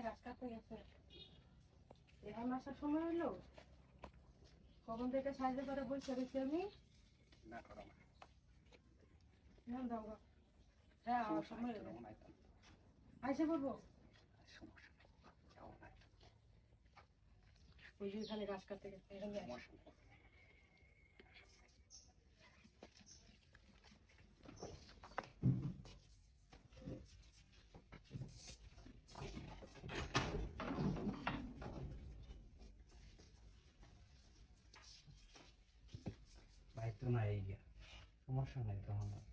গাছ কাটতে গেছে। এখন আসার সময় হলো, কখন থেকে সাহায্য করে বসে রয়েছি আমি। না করো না এখন দাও গো। হ্যাঁ আমার সময় হলো, আইসে পড়বো। সমস্যা নেই যাও না ওই যে এখানে গাছ কাটতে গেছে, এখানে আসো। সমস্যা নেই ভাই তো নাই গিয়া সমস্যা নাই তো আমার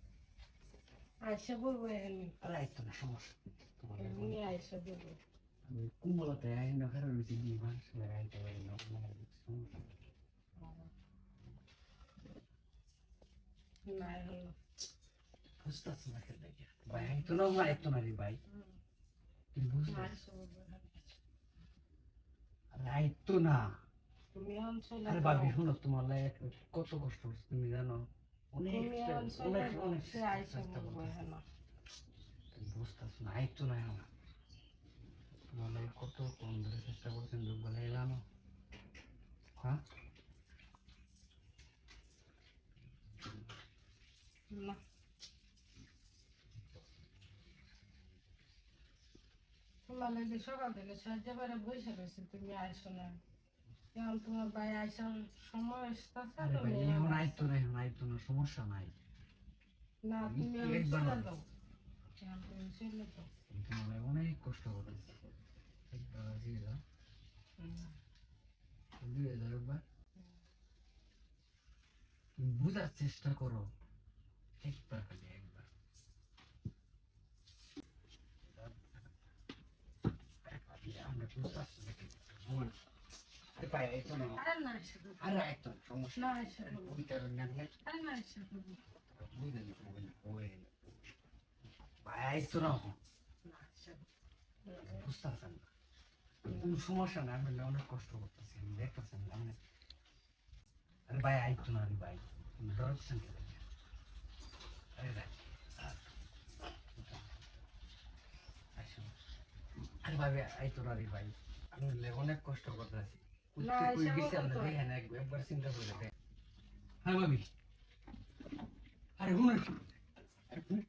আইসে পড়বো এখানে, আরে আইতো না সমস্যা তোমার এমনি আইসে পড়বো। আমি কুম্বলতে আই না কারণ বেশি দিয়ে মানুষ লাগাইতে পারি না সমস্যা না হলো বুঝতেছ না খেলে গিয়া ভাই আইতো না আমার আইতো না রে ভাই তুই বুঝতে আইসে পড়বো এখানে। আরে আইতো না তুমি এখন চলে আরে ভাবি শোনো তোমার লাগে কত কষ্ট হচ্ছে তুমি জানো অনেক তুমি এখন চলে অনেক অনেক সে আইসে চেষ্টা পড়বো করতেছি এখানে। তুমি বুঝতেছ না আইতো না আমার তোমার লাগে কত কম ধরে চেষ্টা করছেন লোক বলে জানো হ্যাঁ না তোমার লাগে সকাল থেকে সাহায্য করে বসে রয়েছে, তুমি আইসো না। এখন তোমার ভাই আইসার সময় আসতেছে, আরে ভাই তুমি এখন আইতো না সমস্যা নাই না তুমি এখন একবার চলে না। যাও। এখন তুমি চলে যাও। আমি তোমার লাগে অনেক কষ্ট করতেছি একবার দিয়ে দাও দিয়ে দাও একবার তুমি বুঝার চেষ্টা করো একবার খালি একবার আমরা বুঝতে নাকি আরে ভাই আইতো না আরে না এসে পড়বো। আরে আইতো না সমস্যা না এসে পড়বো। ওই কারণে না আরে না এসে পড়বো। বুঝে নি ওই ভাই আইতো না না এসে পড়বো। বুঝতে পারছেন না কোনো সমস্যা না আমি অনেক কষ্ট করতেছি আমি দেখতেছেন আমি আরে ভাই আইতো না রে ভাই তুমি ডরছেন কেন আরে ভাই আসো আরে ভাই আইতো না রে ভাই আমি অনেক কষ্ট করতেছি না, এসে গেছি বলতো আমরা তো। দেখেন একবার চিন্তা করে দেখ হ্যাঁ ভাবি আরে শুনুন